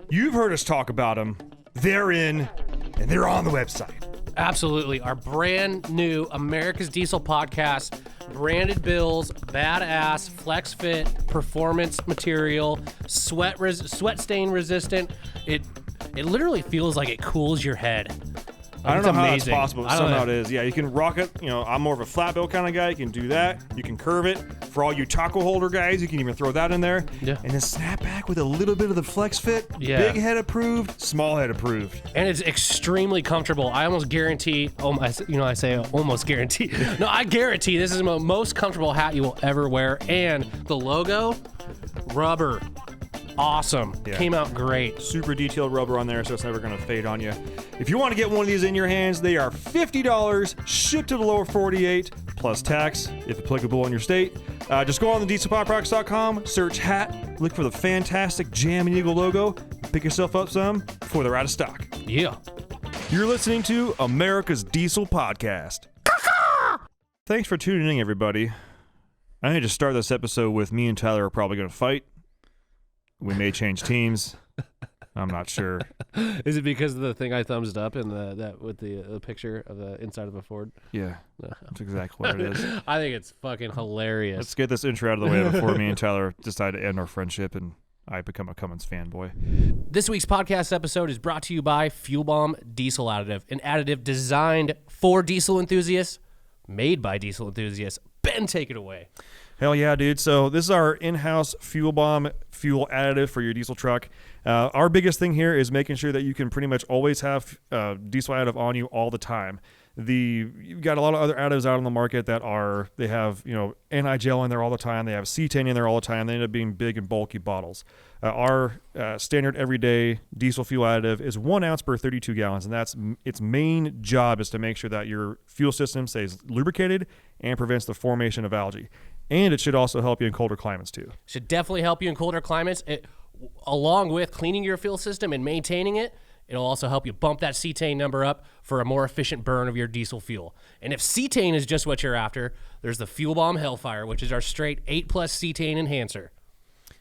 You've heard us talk about them. They're in, and they're on the website. Absolutely. Our brand new America's Diesel podcast, branded bills, badass, flex fit, performance material, sweat stain resistant. It literally feels like it cools your head. I don't know how that's possible, but somehow know. it is. Yeah, you can rock it. You know, I'm more of a flat bill kind of guy. You can do that. You can curve it. For all you taco holder guys, you can even throw that in there. Yeah. And then snap back with a little bit of the flex fit. Yeah. Big head approved, small head approved. And it's extremely comfortable. I almost guarantee, I say almost guarantee. No, I guarantee this is the most comfortable hat you will ever wear. And the logo, rubber. Awesome. Yeah. Came out great. Super detailed rubber on there, so it's never going to fade on you. If you want to get one of these in your hands, they are $50, shipped to the lower 48, plus tax, if applicable in your state. Just go on the dieselpowerproducts.com, search hat, look for the fantastic Jam and Eagle logo, pick yourself up some before they're out of stock. Yeah. You're listening to America's Diesel Podcast. Thanks for tuning in, everybody. I need to start this episode with me and Tyler are probably going to fight. We may change teams. I'm not sure. Is it because of the thing I thumbsed up in that with the picture of the inside of a Ford? Yeah, that's exactly what it is. I think it's fucking hilarious. Let's get this intro out of the way before me and Tyler decide to end our friendship and I become a Cummins fanboy. This week's podcast episode is brought to you by Fuel Bomb Diesel Additive, an additive designed for diesel enthusiasts, made by diesel enthusiasts. Ben, take it away. Hell yeah, dude. So this is our in-house Fuel Bomb fuel additive for your diesel truck. Our biggest thing here is making sure that you can pretty much always have diesel additive on you all the time. You've got a lot of other additives out on the market that they have, anti-gel in there all the time. They have cetane in there all the time. They end up being big and bulky bottles. Our standard everyday diesel fuel additive is 1 ounce per 32 gallons, and that's its main job is to make sure that your fuel system stays lubricated and prevents the formation of algae. And it should also help you in colder climates too. Should definitely help you in colder climates. Along with cleaning your fuel system and maintaining it, it'll also help you bump that cetane number up for a more efficient burn of your diesel fuel. And if cetane is just what you're after, there's the Fuel Bomb Hellfire, which is our straight 8+ cetane enhancer.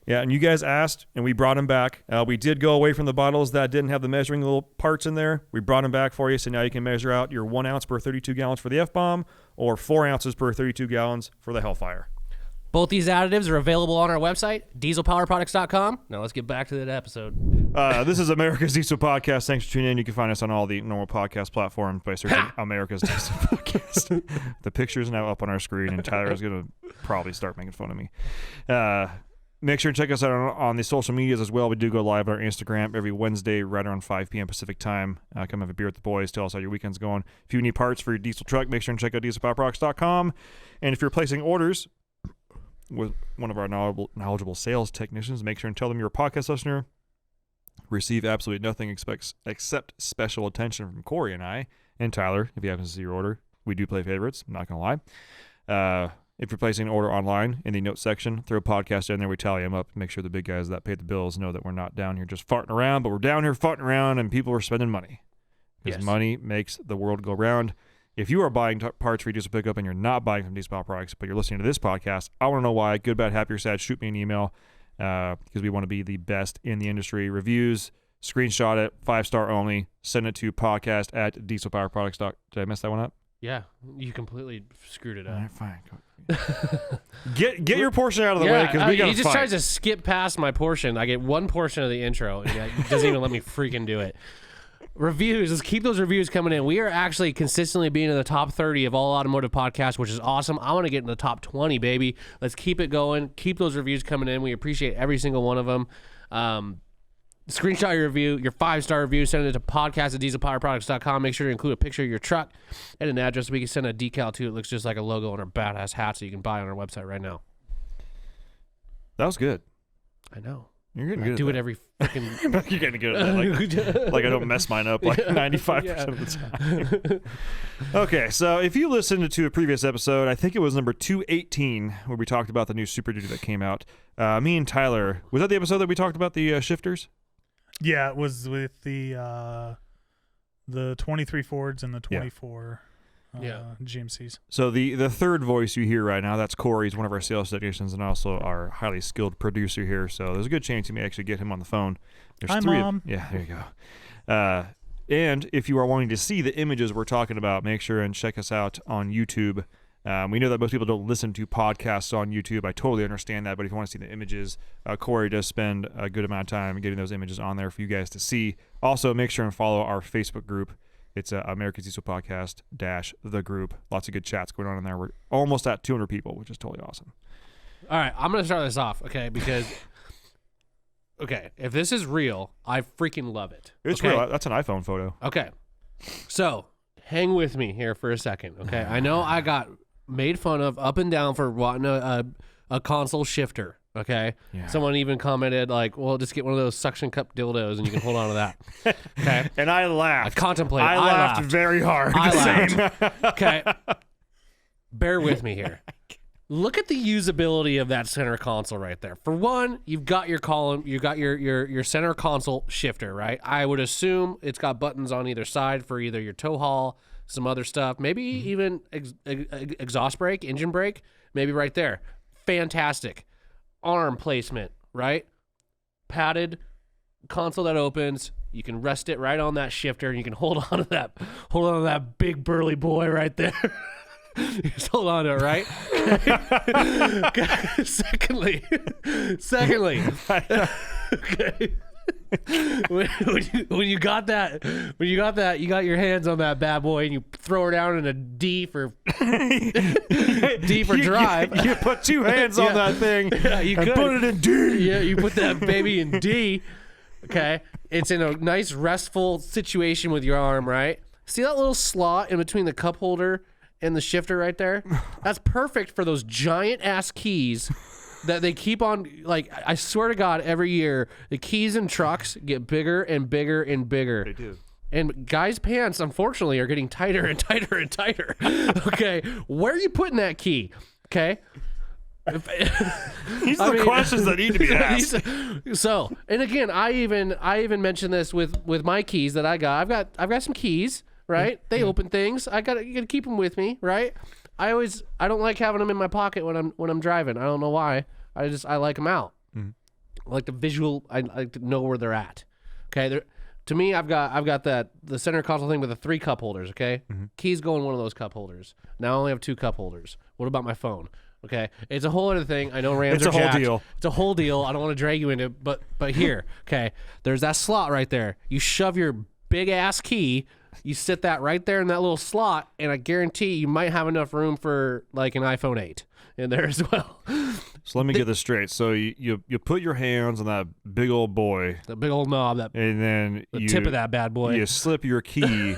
Yeah, and you guys asked, and we brought them back. We did go away from the bottles that didn't have the measuring little parts in there. We brought them back for you, so now you can measure out your 1 ounce per 32 gallons for the F-Bomb or 4 ounces per 32 gallons for the Hellfire. Both these additives are available on our website, dieselpowerproducts.com. Now let's get back to that episode. This is America's Diesel Podcast. Thanks for tuning in. You can find us on all the normal podcast platforms by searching America's Diesel Podcast. The picture is now up on our screen, and Tyler is going to probably start making fun of me. Make sure to check us out on the social medias as well. We do go live on our Instagram every Wednesday right around 5 p.m. Pacific time. Come have a beer with the boys. Tell us how your weekend's going. If you need parts for your diesel truck, make sure and check out dieselpowerproducts.com. And if you're placing orders with one of our knowledgeable sales technicians, make sure and tell them you're a podcast listener. Receive absolutely nothing except special attention from Corey and I, and Tyler, if you happen to see your order. We do play favorites, I'm not going to lie. If you're placing an order online, in the notes section, throw a podcast in there. We tally them up, make sure the big guys that pay the bills know that we're not down here just farting around, but we're down here farting around and people are spending money. Because money makes the world go round. If you are buying parts for your diesel pickup and you're not buying from Diesel Power Products, but you're listening to this podcast, I want to know why. Good, bad, happy, or sad, shoot me an email because we want to be the best in the industry. Reviews, screenshot it, 5-star only, send it to podcast@dieselpowerproducts.com. Did I mess that one up? Yeah, you completely screwed it up. All right, fine. Get your portion out of the way because we got to fight. He just tries to skip past my portion. I get one portion of the intro, and he doesn't even let me freaking do it. Reviews, let's keep those reviews coming in. We are actually consistently being in the top 30 of all automotive podcasts, which is awesome. I want to get in the top 20, baby. Let's keep it going. Keep those reviews coming in. We appreciate every single one of them. Screenshot your review, your 5-star review, send it to podcast@dieselpowerproducts.com. Make sure to include a picture of your truck and an address. We can send a decal too. It looks just like a logo on our badass hat, so you can buy on our website right now. That was good. I know. You're getting good at do that. it every fucking. You're getting good at that. Like I don't mess mine up like 95% of the time. Okay, so if you listened to a previous episode, I think it was number 218, where we talked about the new Super Duty that came out. Me and Tyler, was that the episode that we talked about the shifters? Yeah, it was with the 23 Fords and the 24 GMCs. So the third voice you hear right now, that's Corey. He's one of our sales technicians and also our highly skilled producer here. So there's a good chance you may actually get him on the phone. There's Hi, three. Mom. Yeah, there you go. And if you are wanting to see the images we're talking about, make sure and check us out on YouTube. We know that most people don't listen to podcasts on YouTube. I totally understand that, but if you want to see the images, Corey does spend a good amount of time getting those images on there for you guys to see. Also, make sure and follow our Facebook group. It's America's Diesel Podcast - the group. Lots of good chats going on in there. We're almost at 200 people, which is totally awesome. All right, I'm going to start this off, okay, because... Okay, if this is real, I freaking love it. It's okay? real. That's an iPhone photo. Okay, so hang with me here for a second, okay? I know I got made fun of up and down for wanting a console shifter, okay? Yeah. Someone even commented like, well, just get one of those suction cup dildos and you can hold on to that, okay? And I laughed. I contemplated. I laughed very hard. I laughed. Okay, bear with me here. Look at the usability of that center console right there. For one, you've got your column, you got your center console shifter, right? I would assume it's got buttons on either side for either your tow haul, some other stuff, maybe even exhaust brake, engine brake, maybe right there. Fantastic. Arm placement, right? Padded console that opens. You can rest it right on that shifter, and you can hold on to that big burly boy right there. Just hold on to it, right? Okay. Secondly, okay. When you got that, you got your hands on that bad boy and you throw her down in a D for drive. You put two hands on that thing you and could. put it in D. Yeah, you put that baby in D. Okay, it's in a nice restful situation with your arm, right? See that little slot in between the cup holder and the shifter right there? That's perfect for those giant ass keys that they keep on, like, I swear to God, every year the keys in trucks get bigger and bigger and bigger. They do. And guys' pants, unfortunately, are getting tighter and tighter and tighter. Okay, where are you putting that key? Okay. These are the questions that need to be asked. So, and again, I even mentioned this with my keys that I got. I've got some keys. Right? They open things. You gotta keep them with me, right? I don't like having them in my pocket when I'm driving. I don't know why. I like them out. I like the visual. I like to know where they're at. Okay. To me, I've got the center console thing with the 3 cup holders. Okay. Keys go in one of those cup holders. Now I only have 2 cup holders. What about my phone? Okay. It's a whole other thing. I know Rams are jacked. It's a whole deal. It's a whole deal. I don't want to drag you into it, but here, okay. There's that slot right there. You shove your big ass key. You sit that right there in that little slot, and I guarantee you might have enough room for like an iPhone 8 in there as well. So let me get this straight. So you put your hands on that big old boy, The big old knob, and then the tip of that bad boy. You slip your key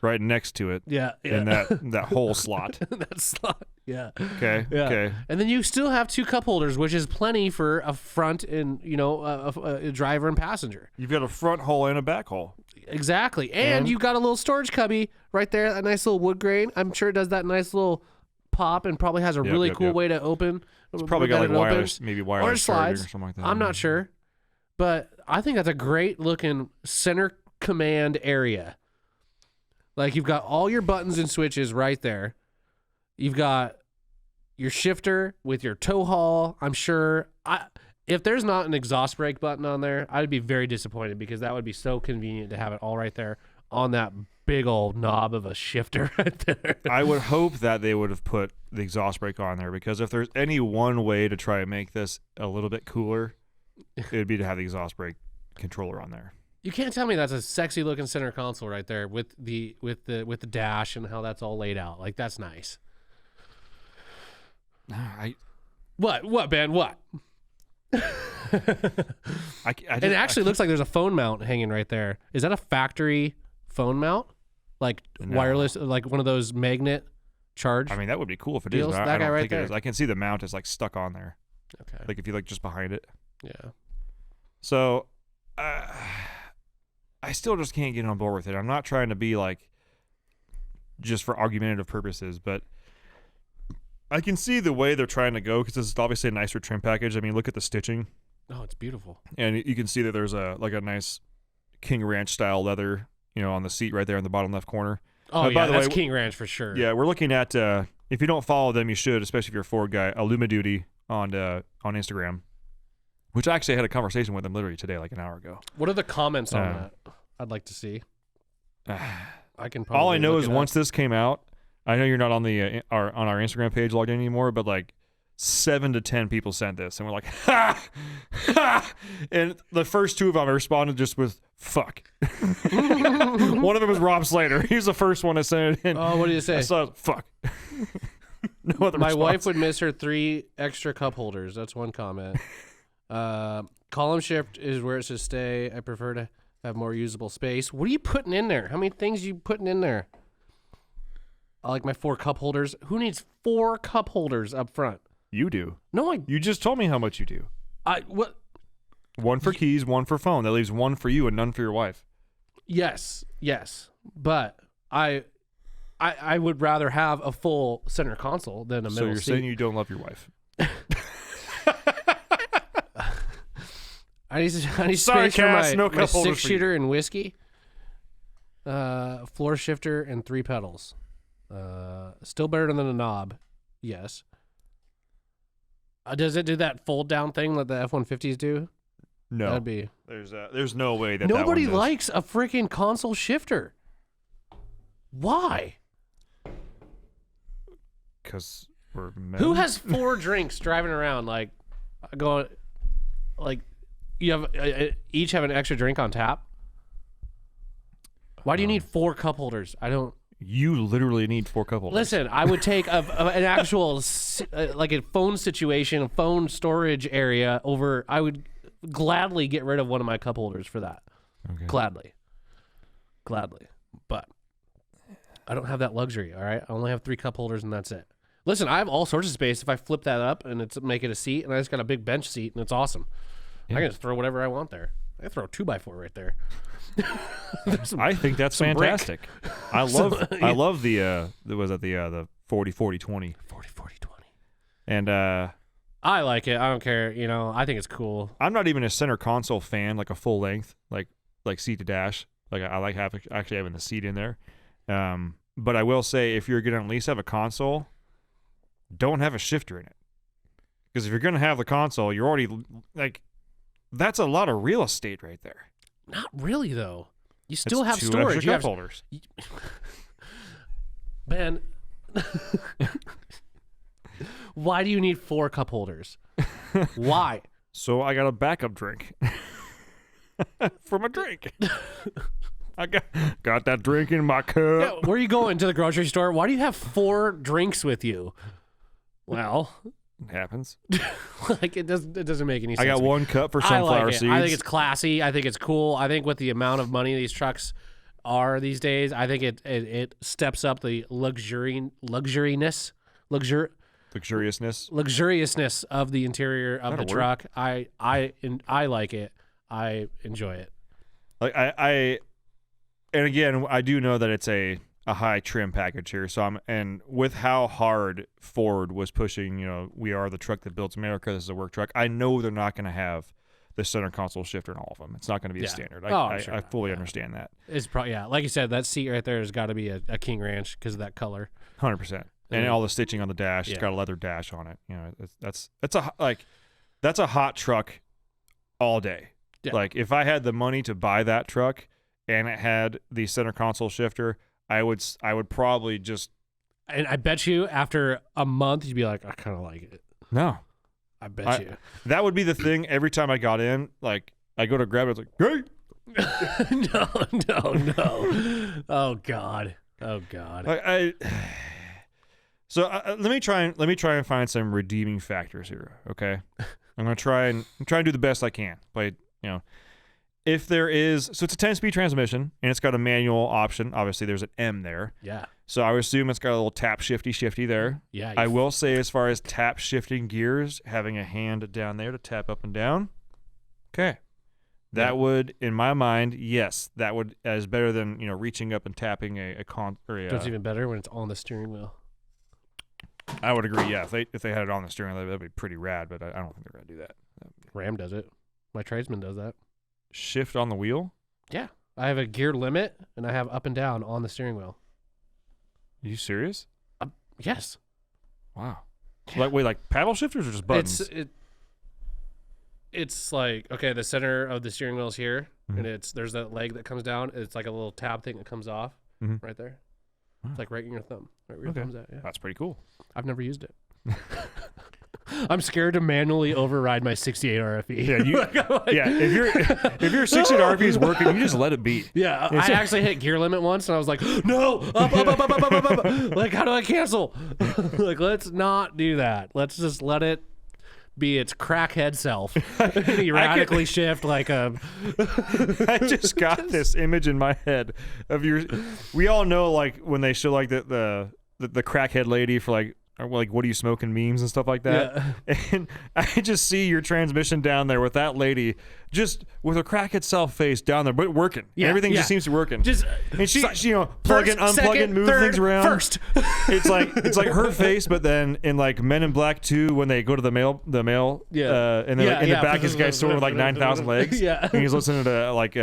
right next to it. Yeah. In that whole slot. That slot. Yeah. Okay. Yeah. Okay. And then you still have 2 cup holders, which is plenty for a front and a driver and passenger. You've got a front hole and a back hole. Exactly. And you've got a little storage cubby right there, a nice little wood grain. I'm sure it does that nice little pop and probably has a really cool way to open. It's probably got like wireless, maybe wireless or slides charging or something like that. I'm not sure. But I think that's a great looking center command area. Like you've got all your buttons and switches right there. You've got your shifter with your tow haul. I'm sure if there's not an exhaust brake button on there, I'd be very disappointed because that would be so convenient to have it all right there on that big old knob of a shifter right there. I would hope that they would have put the exhaust brake on there because if there's any one way to try and make this a little bit cooler, it would be to have the exhaust brake controller on there. You can't tell me that's a sexy looking center console right there with the dash and how that's all laid out. Like that's nice. What, Ben? What? It actually looks like there's a phone mount hanging right there. Is that a factory phone mount? Like wireless, like one of those magnet charge? I mean, that would be cool if it is, Deals, but that I guy don't right think there. it is. I can see the mount is like stuck on there. Okay. Like if you look just behind it. Yeah. So, I still just can't get on board with it. I'm not trying to be like just for argumentative purposes, but I can see the way they're trying to go because this is obviously a nicer trim package. I mean, look at the stitching. Oh, it's beautiful. And you can see that there's a nice King Ranch style leather, on the seat right there in the bottom left corner. Oh, by yeah, the that's way, King Ranch for sure. Yeah, we're looking at, if you don't follow them, you should, especially if you're a Ford guy, Illuma Duty on Instagram, which I actually had a conversation with them literally today, like an hour ago. What are the comments on that? I'd like to see. I can probably all I know look is it up. once this came out, I know you're not on the on our Instagram page logged in anymore, but like 7 to 10 people sent this, and we're like, ha, ha, and the first 2 of them I responded just with fuck. One of them was Rob Slater. He was the first one that sent it in. Oh, what did you say? I saw fuck. No other My response. wife would miss her 3 extra cup holders. That's one comment. Column shift is where it should stay. I prefer to have more usable space. What are you putting in there? How many things are you putting in there? I like my 4 cup holders. Who needs 4 cup holders up front? You do. No, You just told me how much you do. what? 1 for keys, 1 for phone. That leaves 1 for you and none for your wife. Yes, but I would rather have a full center console than a middle So you're seat. saying you don't love your wife? I need Sorry, space for Cass, my, no my cup holders 6 for you. shooter and whiskey, floor shifter and 3 pedals. Still better than a knob. Yes. Does it do that fold down thing that the F-150s do? No. That'd be. There's no way that Nobody that one does. likes a freaking console shifter. Why? Because we're men. Who has 4 drinks driving around like going like you have each have an extra drink on tap? Why do you need 4 cup holders? I don't. You literally need 4 cup holders. Listen, I would take an actual like a phone situation, a phone storage area over. I would gladly get rid of one of my cup holders for that. Okay. Gladly, but I don't have that luxury. All right, I only have 3 cup holders and that's it. Listen, I have all sorts of space. If I flip that up and make it a seat, and I just got a big bench seat, and it's awesome. Yeah. I can just throw whatever I want there. I can throw a 2x4 right there. I think that's some brick. fantastic. I love the 40-40-20. 40-40-20. And I like it. I don't care. You know, I think it's cool. I'm not even a center console fan, like a full length, like seat to dash. Like I like actually having the seat in there. But I will say, if you're gonna at least have a console, don't have a shifter in it. Because if you're gonna have the console, you're already like, that's a lot of real estate right there. Not really, though. You still It's have 2 storage. extra You cup have, holders. man, why do you need 4 cup holders? Why? So I got a backup drink for my drink. I got that drink in my cup. Yeah, where are you going? To the grocery store? Why do you have 4 drinks with you? Well, It happens. like it doesn't make any sense. I got to me. 1 cup for I sunflower like it. seeds. I think it's classy. I think it's cool. I think with the amount of money these trucks are these days, I think it steps up the luxuriousness of the interior of the That'll truck. I like it. I enjoy it. Like and again, I do know that it's a high trim package here. So and with how hard Ford was pushing, we are the truck that builds America. This is a work truck. I know they're not going to have the center console shifter in all of them. It's not going to be a standard. I fully understand that. It's probably like you said, that seat right there has got to be a King Ranch because of that color. 100%. And all the stitching on the dash, it's got a leather dash on it. That's a hot truck all day. Yeah. Like if I had the money to buy that truck and it had the center console shifter, I would probably just. And I bet you after a month you'd be like, I kind of like it. No, I bet you. That would be the thing. Every time I got in, like I go to grab it, it's like, hey. No. Oh God. So let me try and find some redeeming factors here. Okay, I'm gonna try and do the best I can. But if there is, so it's a 10-speed transmission and it's got a manual option. Obviously, there's an M there. Yeah. So I would assume it's got a little tap shifty there. Yeah. I will say, as far as tap shifting gears, having a hand down there to tap up and down. Okay. That would, in my mind, yes, that would is better than reaching up and tapping It's even better when it's on the steering wheel. I would agree. Yeah, if they had it on the steering wheel, that'd be pretty rad. But I don't think they're gonna do that. Ram does it. My tradesman does that. Shift on the wheel. Yeah, I have a gear limit and I have up and down on the steering wheel. You serious? Yes. Wow. Like paddle shifters or just buttons? It's like, okay, the center of the steering wheel is here, and there's that leg that comes down. It's like a little tab thing that comes off right there. It's like right in your thumb. Right where your thumb's at. Yeah. That's pretty cool. I've never used it. I'm scared to manually override my 68 RFE. Yeah, if your 68 RFE is working, you just let it be. Yeah, I actually hit gear limit once, and I was like, no, up. Like, how do I cancel? Like, let's not do that. Let's just let it be its crackhead self. Erratically shift like a... I just got this image in my head of we all know, like, when they show, like, the crackhead lady for, like, what are you smoking memes and stuff like that. Yeah. And I just see your transmission down there with that lady just with her crackhead self face down there, but working. Yeah, everything just seems to be working. And she plug in, unplug it, move things around. First. It's like her face, but then in like Men in Black 2 when they go to the mail, and then in the back is a guy sort with like 9,000 legs. Yeah. And he's listening to like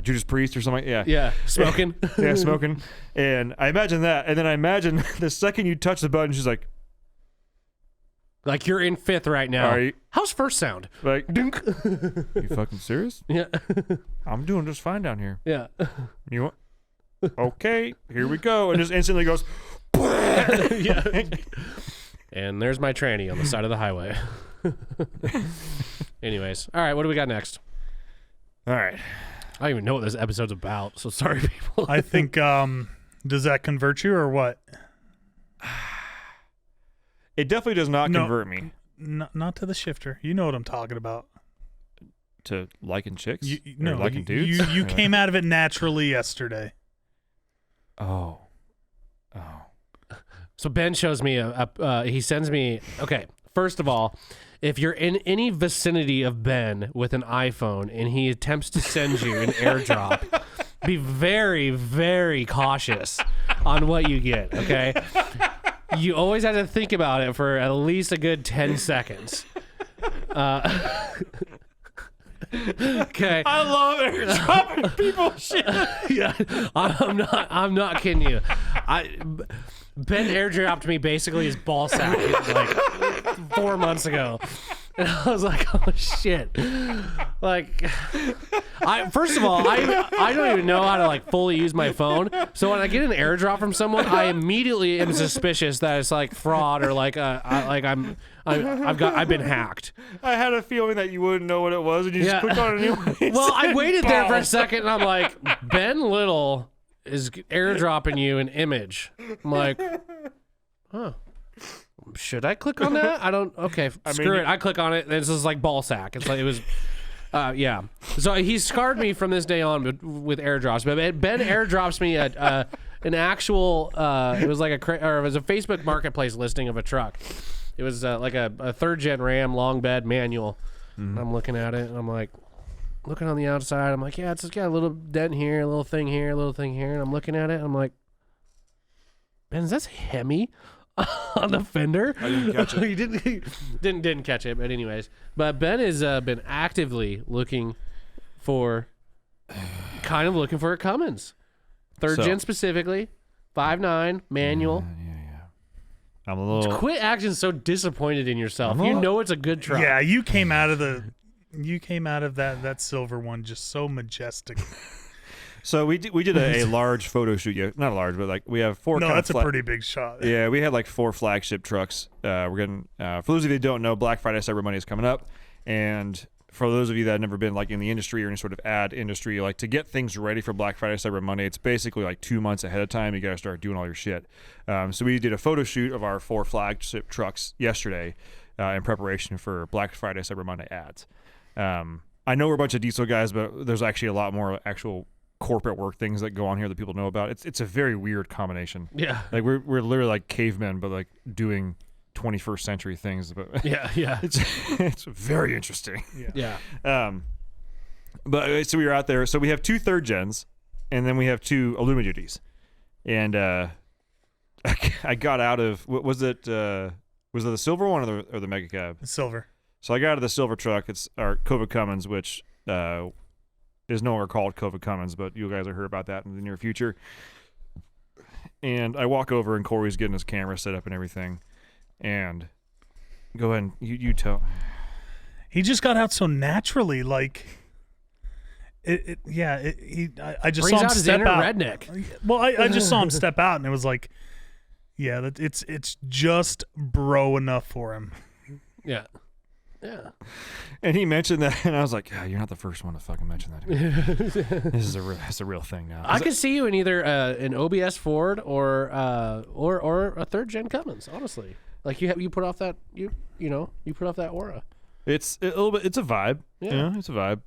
Judas Priest or something. Yeah. Smoking. Yeah, smoking. And I imagine that. And then I imagine the second you touch the button, she's like you're in fifth right now. Right. How's first sound? Like, dunk. You fucking serious? Yeah. I'm doing just fine down here. Yeah. You want? Okay, here we go. And just instantly goes. Yeah. And there's my tranny on the side of the highway. Anyways. All right, what do we got next? All right. I don't even know what this episode's about, so sorry, people. I think, does that convert you or what? It definitely does not convert me. Not to the shifter. You know what I'm talking about. To liking chicks? No, liking dudes? You came out of it naturally yesterday. Oh. So Ben shows me he sends me, okay, first of all, if you're in any vicinity of Ben with an iPhone and he attempts to send you an airdrop, be very, very cautious on what you get, okay? You always have to think about it for at least a good 10 seconds. Okay. I love airdropping people shit. Yeah, I'm not kidding you. Ben airdropped me basically his ball sack like 4 months ago. And I was like, oh shit. Like, first of all, I don't even know how to like fully use my phone. So when I get an airdrop from someone, I immediately am suspicious that it's like fraud or like I've been hacked. I had a feeling that you wouldn't know what it was and you just clicked on it anyway. Well, I waited there for a second and I'm like, Ben Little is airdropping you an image. I'm like, huh. Should I click on that? I don't. Okay, screw it. I click on it. And it's just like ball sack. It's like it was. Yeah. So he scarred me from this day on with airdrops. But Ben airdrops me an actual. It was like it was a Facebook Marketplace listing of a truck. It was like a third-gen Ram long bed manual. Mm-hmm. I'm looking at it and I'm like, looking on the outside. I'm like, yeah, it's just got a little dent here, a little thing here, a little thing here. And I'm looking at it. And I'm like, Ben, is that Hemi on the fender? I didn't catch it. He didn't catch it. But anyways, but Ben has been actively looking for a Cummins, third gen specifically, 5.9 manual. Yeah. I'm a little. Quit acting so disappointed in yourself. You know it's a good truck. Yeah, you came out of that silver one just so majestic. So we did a large photo shoot. Yeah, not large, but like we have 4. No, that's a pretty big shot. Yeah, we had like 4 flagship trucks. We're getting for those of you that don't know, Black Friday, Cyber Monday is coming up, and for those of you that have never been like in the industry or any sort of ad industry, like to get things ready for Black Friday, Cyber Monday, it's basically like 2 months ahead of time. You got to start doing all your shit. So we did a photo shoot of our 4 flagship trucks yesterday in preparation for Black Friday, Cyber Monday ads. I know we're a bunch of diesel guys, but there's actually a lot more actual corporate work things that go on here that people know about. It's a very weird combination. Yeah, like we're literally like cavemen, but like doing 21st century things. But yeah, it's very interesting. Yeah. But so we were out there. So we have 2 third gens, and then we have 2 Illuma duties, and I got out of was it the silver one or the mega cab? Silver. So I got out of the silver truck. It's our COVID Cummins, which is no longer called COVID Cummins, but you guys will hear about that in the near future. And I walk over, and Corey's getting his camera set up and everything. And go ahead and you tell. He just got out so naturally, like I just Brings saw him out his step inner out. redneck. Well, I just saw him step out, and it was like, yeah, it's just bro enough for him. Yeah. Yeah. And he mentioned that, and I was like, you're not the first one to fucking mention that to me. It's a real thing now. I could see you in either an OBS Ford or a third gen Cummins. Honestly, like you put off that you put off that aura. It's a little bit. It's a vibe. Yeah. It's a vibe.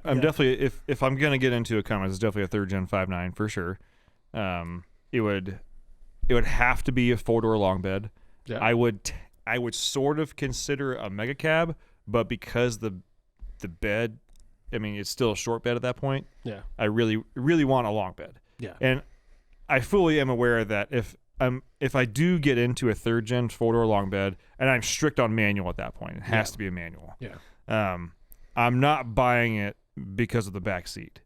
I'm definitely if I'm gonna get into a Cummins, it's definitely a third gen 5.9 for sure. It would have to be a 4-door long bed. Yeah. I would sort of consider a mega cab, but because the bed, I mean, it's still a short bed at that point. Yeah. I really really want a long bed. Yeah. And I fully am aware that if I do get into a third gen 4-door long bed, and I'm strict on manual at that point, it has to be a manual. Yeah. I'm not buying it because of the back seat.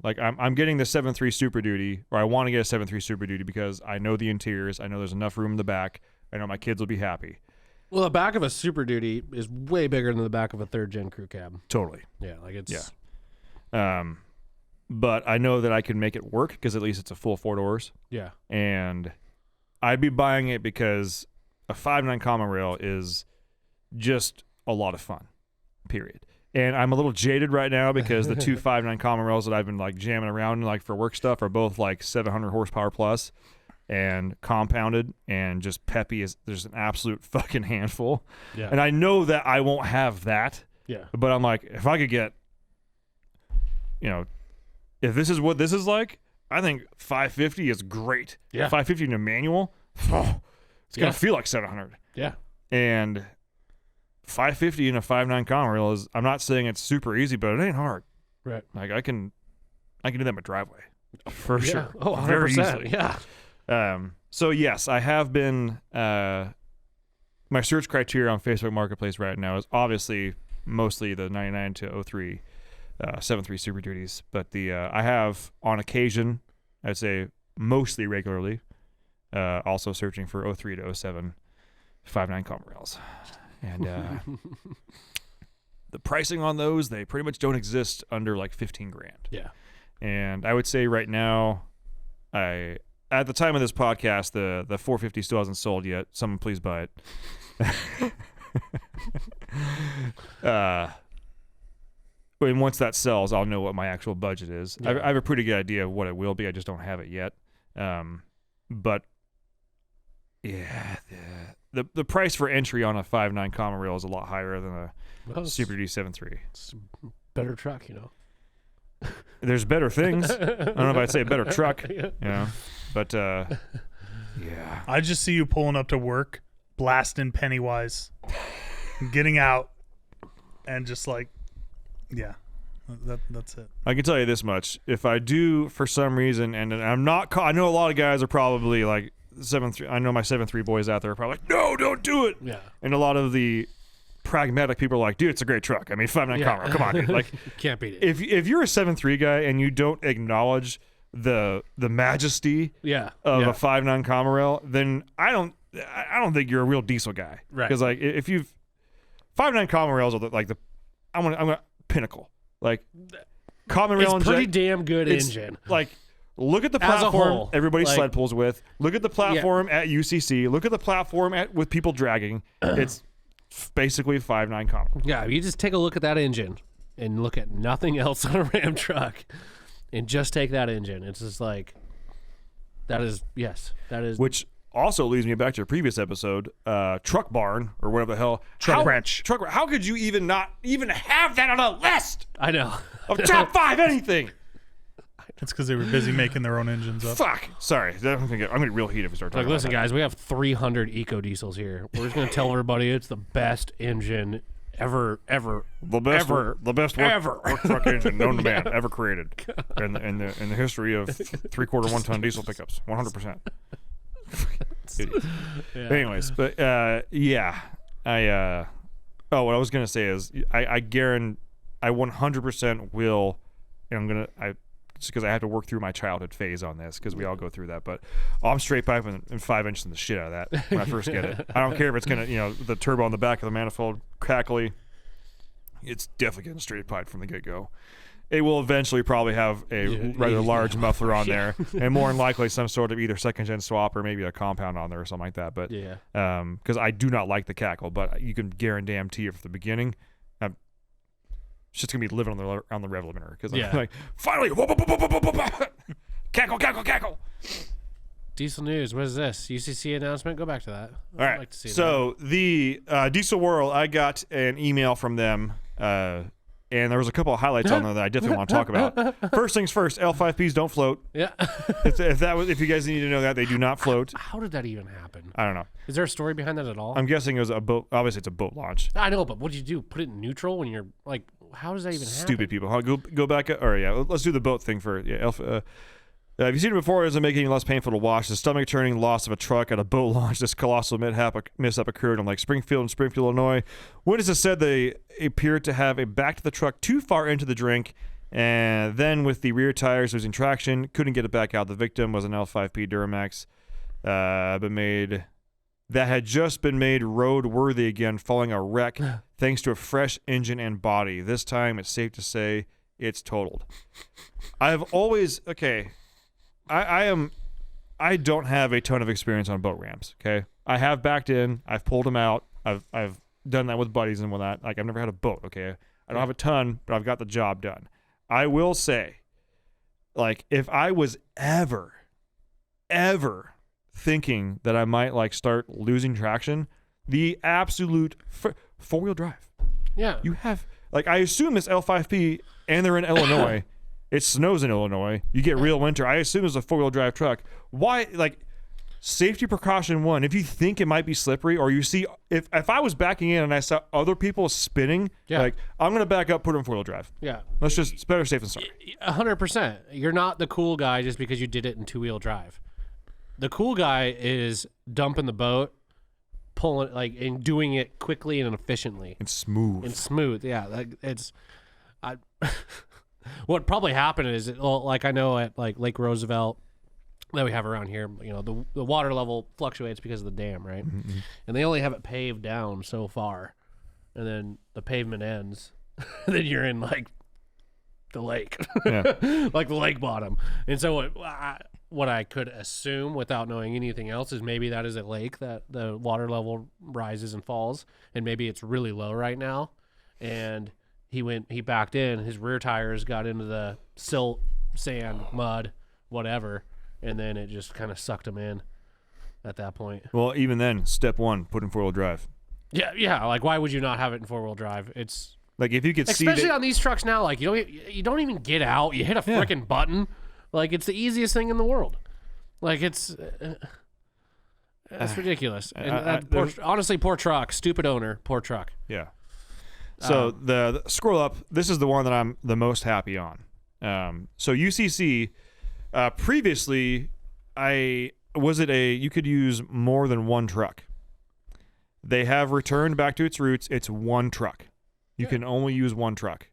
Like I'm getting the 7.3 Super Duty, or I want to get a 7.3 Super Duty because I know the interiors, I know there's enough room in the back, I know my kids will be happy. Well, the back of a Super Duty is way bigger than the back of a third gen crew cab. Totally. Yeah, like it's. Yeah. But I know that I can make it work because at least it's a full 4 doors. Yeah. And I'd be buying it because a 5.9 common rail is just a lot of fun, period. And I'm a little jaded right now because the two 5.9 common rails that I've been like jamming around like for work stuff are both like 700 horsepower plus and compounded and just peppy is there's an absolute fucking handful. Yeah. And I know that I won't have that. Yeah. But I'm like, if I could get, if this is what this is like, I think 550 is great. Yeah. 550 in a manual, it's going to feel like 700. Yeah. And 550 in a 5.9 common rail is, I'm not saying it's super easy, but it ain't hard. Right. Like I can do that in my driveway for sure. Oh, 100%. Very easily. Yeah. So yes, I have been, my search criteria on Facebook Marketplace right now is obviously mostly the 99 to 03 7.3 Super Duties, but I have on occasion, I'd say mostly regularly, also searching for 03 to 07 5.9 common rails. And the pricing on those, they pretty much don't exist under like 15 grand. Yeah. And I would say right now, at the time of this podcast, the 450 still hasn't sold yet. Someone please buy it. And once that sells, I'll know what my actual budget is. Yeah. I have a pretty good idea of what it will be. I just don't have it yet. But yeah, the price for entry on a 5.9 common rail is a lot higher than a Super Duty 7.3. It's a better truck, There's better things. I don't know if I'd say a better truck, but yeah. I just see you pulling up to work, blasting Pennywise, getting out, and just like, yeah, that's it. I can tell you this much: if I do for some reason, and I'm not, I know a lot of guys are probably like 7.3. I know my 7.3 boys out there are probably like, no, don't do it. Yeah. And a lot of the pragmatic people are like, dude, it's a great truck. I mean, 5.9 common rail, come on, dude. Like, can't beat it. If you're a 7.3 guy and you don't acknowledge the majesty of a 5.9 common rail, then I don't think you're a real diesel guy. Right. Because like if you've 5.9 common rails are like I'm gonna pinnacle. Like common rail it's pretty damn good engine. Like look at the As a platform whole, everybody like, sled pulls with. Look at the platform at UCC. Look at the platform with people dragging. It's basically 5.9 common. Yeah, you just take a look at that engine and look at nothing else on a Ram truck and just take that engine. It's just like that is. Which also leads me back to a previous episode, Truck Barn or whatever the hell. Truck Wrench. How could you even not even have that on a list I know. of top 5 anything? It's because they were busy making their own engines up. Fuck. Sorry. I'm gonna get real heated if we start talking Like, listen, about guys, we have 300 eco diesels here. We're just gonna tell everybody it's the best engine ever. the best ever. work truck engine known to man ever created in the history of 3/4 1-ton diesel pickups. 100%. Anyways, but yeah, what I was gonna say is I guarantee I 100% will, and I just because I have to work through my childhood phase on this because we all go through that. But I'm straight piping and 5 inching the shit out of that when I first get it. I don't care if it's gonna, the turbo on the back of the manifold crackly. It's definitely getting straight piped from the get go. It will eventually probably have a rather large muffler on there, and more than likely some sort of either second gen swap or maybe a compound on there or something like that. But because I do not like the cackle, but you can guarantee from the beginning. It's just gonna be living on the rev limiter because I'm like, finally, cackle. Diesel news. What is this? UCC announcement. Go back to that. All right. Like to see so that. The Diesel World, I got an email from them, and there was a couple of highlights on there that I definitely want to talk about. First things first, L5Ps don't float. Yeah. if you guys need to know that, they do not float. How did that even happen? I don't know. Is there a story behind that at all? I'm guessing it was a boat. Obviously, it's a boat launch. I know, but what do you do? Put it in neutral when you're like, how does that even happen? Stupid people. Go back. Let's do the boat thing first. Yeah. If you've seen it before, it doesn't make it any less painful to watch. The stomach-turning loss of a truck at a boat launch. This colossal mishap occurred in Lake Springfield, Illinois. Witnesses said they appeared to have backed the truck too far into the drink, and then with the rear tires losing traction, couldn't get it back out. The victim was an L5P Duramax, that had just been made road-worthy again, following a wreck thanks to a fresh engine and body. This time, it's safe to say it's totaled. I've always I don't have a ton of experience on boat ramps. Okay, I have backed in. I've pulled them out. I've done that with buddies and whatnot. Like I've never had a boat. Okay, I don't have a ton, but I've got the job done. I will say, like if I was ever thinking that I might start losing traction, the absolute 4-wheel drive. Yeah, you have I assume this L5P and they're in Illinois. It snows in Illinois. You get real winter. I assume it's a 4-wheel drive truck. Why, safety precaution one, if you think it might be slippery or you see, if I was backing in and I saw other people spinning, I'm going to back up, put them in 4-wheel drive. Yeah. It's better safe than sorry. 100%. You're not the cool guy just because you did it in 2-wheel drive. The cool guy is dumping the boat, pulling, and doing it quickly and efficiently. And smooth. Yeah. What probably happened is, I know at Lake Roosevelt that we have around here, the water level fluctuates because of the dam, right? Mm-hmm. And they only have it paved down so far, and then the pavement ends, and then you're in the lake, the lake bottom. And so what I could assume without knowing anything else is maybe that is a lake that the water level rises and falls, and maybe it's really low right now, and he backed in, his rear tires got into the silt, sand, mud, whatever, and then it just kind of sucked him in at that point. Well, even then, step one, put in 4-wheel drive. Yeah. Why would you not have it in 4-wheel drive? It's if you could see, especially on these trucks now, you don't even get out. You hit a freaking button. It's the easiest thing in the world. It's ridiculous. And honestly, poor truck, stupid owner, poor truck. Yeah. So the scroll up, this is the one that I'm the most happy on. So UCC, previously, you could use more than one truck. They have returned back to its roots. It's one truck. You can only use one truck,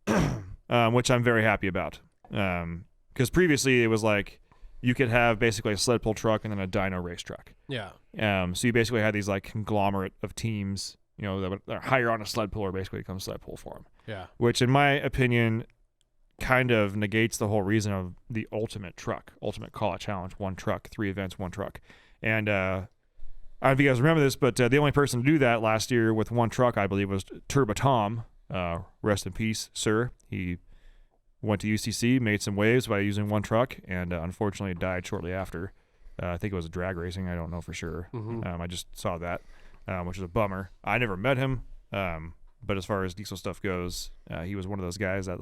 which I'm very happy about. Because previously it was you could have basically a sled pull truck and then a dyno race truck. Yeah. So you basically had these conglomerate of teams, that would hire on a sled puller basically to come sled pull for them. Yeah. Which, in my opinion, kind of negates the whole reason of the ultimate call out challenge: one truck, 3 events, one truck. And I don't know if you guys remember this, but the only person to do that last year with one truck, I believe, was Turbo Tom. Rest in peace, sir. He went to UCC, made some waves by using one truck, and unfortunately died shortly after. I think it was drag racing. I don't know for sure. Mm-hmm. I just saw that. Which is a bummer. I never met him, but as far as diesel stuff goes, he was one of those guys that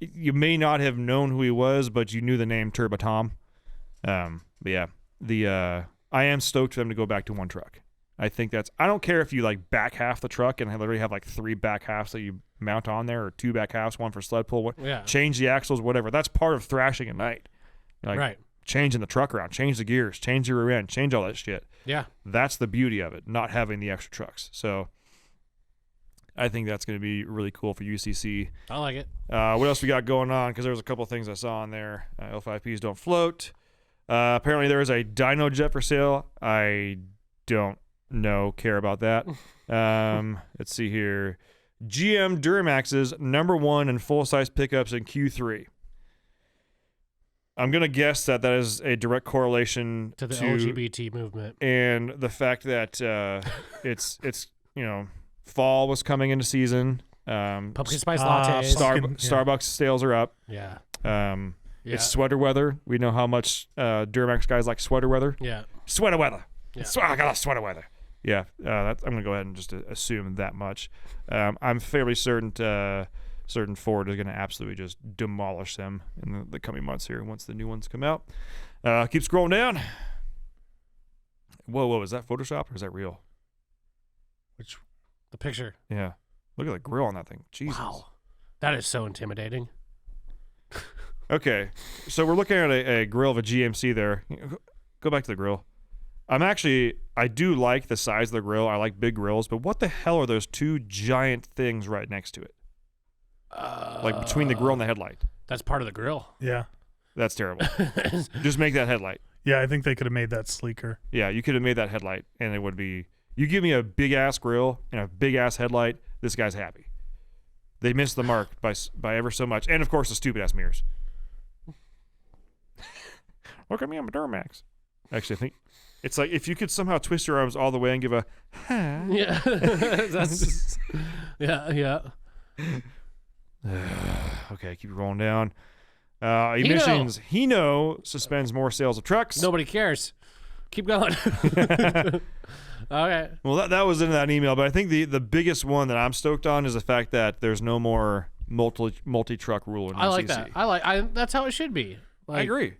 you may not have known who he was, but you knew the name Turbo Tom. But yeah, I am stoked for them to go back to one truck. I think I don't care if you back half the truck and literally have 3 back halves that you mount on there, or 2 back halves, one for sled pull, change the axles, whatever. That's part of thrashing at night. Right. Changing the truck around, change the gears, change your rear end, change all that shit. Yeah. That's the beauty of it, not having the extra trucks. So I think that's going to be really cool for UCC. I like it. What else we got going on? Because there was a couple of things I saw on there. L5Ps don't float. Apparently there is a dyno jet for sale. I don't care about that. Let's see here. GM Duramax's #1 in full-size pickups in Q3. I'm going to guess that is a direct correlation To the LGBT movement. and the fact that it's fall was coming into season. Pumpkin spice lattes. Starbucks sales are up. Yeah. It's sweater weather. We know how much Duramax guys like sweater weather. Yeah. Sweater weather. Yeah. I got sweater weather. Yeah, I'm going to go ahead and just assume that much. I'm fairly certain Ford is going to absolutely just demolish them in the coming months here once the new ones come out. Keep scrolling down. Whoa, is that Photoshop or is that real? The picture. Yeah. Look at the grill on that thing. Jesus. Wow. That is so intimidating. Okay, so we're looking at a grill of a GMC there. Go back to the grill. I do like the size of the grill. I like big grills, but what the hell are those two giant things right next to it? Like between the grill and the headlight. That's part of the grill. Yeah. That's terrible. Just make that headlight. Yeah, I think they could have made that sleeker. Yeah, you could have made that headlight, and it would be... You give me a big-ass grill and a big-ass headlight, this guy's happy. They missed the mark by ever so much. And, of course, the stupid-ass mirrors. Look at me, I'm a Duramax. Actually, I think... It's like if you could somehow twist your arms all the way and give a... Yeah. That's... yeah. Okay, keep rolling down. Emissions. Hino suspends more sales of trucks. Nobody cares. Keep going. Okay. Well, that was in that email, but I think the biggest one that I'm stoked on is the fact that there's no more multi-truck rule in UCC. I like that. That's how it should be. I agree.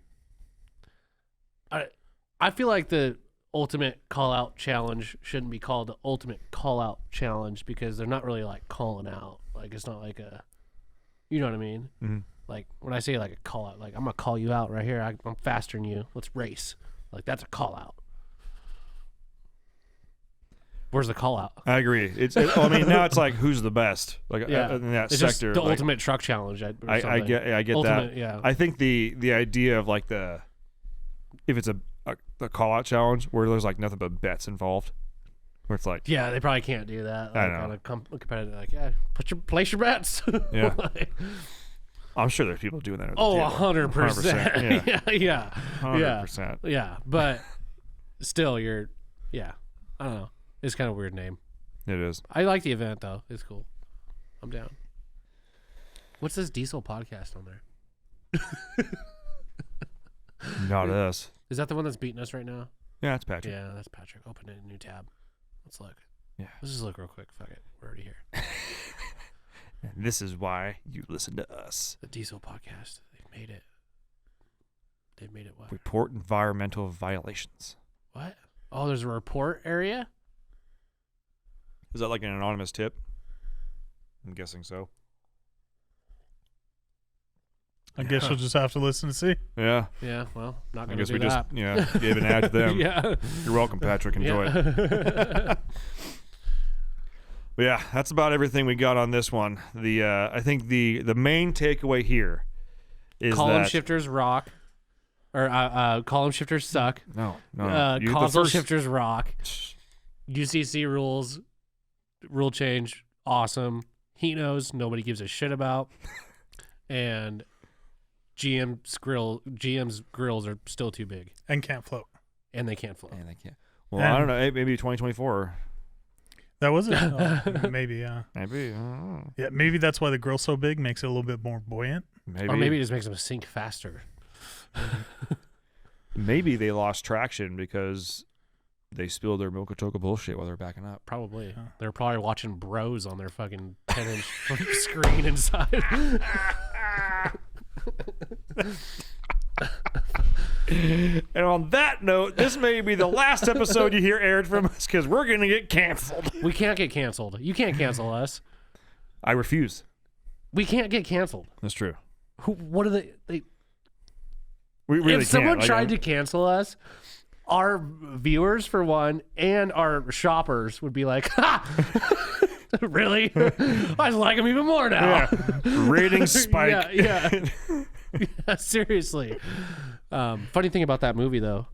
I feel like the ultimate call-out challenge shouldn't be called the ultimate call-out challenge because they're not really like calling out. Like it's not like a, you know what I mean? Mm-hmm. Like when I say like a call-out, like I'm gonna call you out right here. I'm faster than you. Let's race. Like that's a call-out. Where's the call-out? I agree. Now it's like who's the best? Like in that it's sector. Just the ultimate truck challenge. I get ultimate, that. Yeah. I think the idea of like if it's a call-out challenge where there's like nothing but bets involved, where it's like they probably can't do that. Like, I know. On a competitive, like place your bets. Yeah. Like, I'm sure there's people doing that. 100%. Yeah. 100%. Yeah. But still, I don't know. It's kind of a weird name. It is. I like the event though. It's cool. I'm down. What's this diesel podcast on there? Not us. Is that the one that's beating us right now? Yeah, it's Patrick. Yeah, that's Patrick. Open a new tab. Let's look. Yeah. Let's just look real quick. Fuck it. We're already here. And this is why you listen to us. The diesel podcast. They've made it. They've made it what? Report environmental violations. What? Oh, there's a report area? Is that like an anonymous tip? I'm guessing so. I guess you'll just have to listen to see. Yeah. Yeah, well, not I going to guess do we that. just gave an ad to them. Yeah. You're welcome, Patrick. Enjoy it. But yeah, that's about everything we got on this one. I think the main takeaway here is column that shifters rock, or column shifters suck. No. Console shifters rock. UCC rules, rule change, awesome. Hinos, nobody gives a shit about, and GM's grills are still too big, And can't float. and they can't float. And they can't. Well, I don't know. Maybe 2024. That was it. Maybe, yeah. Maybe. I don't know. Yeah, maybe that's why the grill's so big, makes it a little bit more buoyant. Maybe. Or maybe it just makes them sink faster. Maybe they lost traction because they spilled their Mokotoka bullshit while they're backing up. Probably. They're probably watching Bros on their fucking 10-inch screen inside. And on that note, this may be the last episode you hear aired from us because we're going to get canceled. We can't get canceled. You can't cancel us. I refuse. We can't get canceled. That's true. What are they We really if someone can't. tried to cancel us, our viewers, for one, and our shoppers would be like, ha! Really? I like him even more now. Ratings spike. Yeah. Yeah, seriously. Funny thing about that movie, though,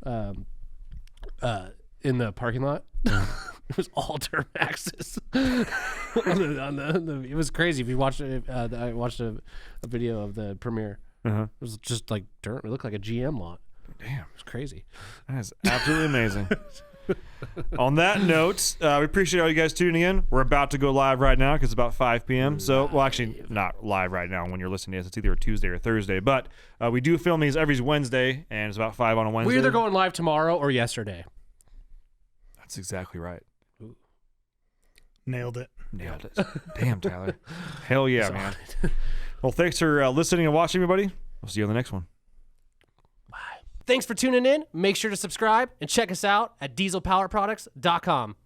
in the parking lot, it was all Duramaxes. It was crazy. If you watched it, I watched a video of the premiere. It was just like dirt. It looked like a GM lot. Damn, it was crazy. That is absolutely amazing. On that note, we appreciate all you guys tuning in. We're about to go live right now because it's about 5 p.m. So, well, actually, not live right now when you're listening to this. It's either a Tuesday or Thursday. But we do film these every Wednesday, and it's about 5 on a Wednesday. We're either going live tomorrow or yesterday. That's exactly right. Nailed it. Damn, Tyler. Hell yeah, man. Well, thanks for listening and watching, everybody. We'll see you on the next one. Bye. Thanks for tuning in. Make sure to subscribe and check us out at dieselpowerproducts.com.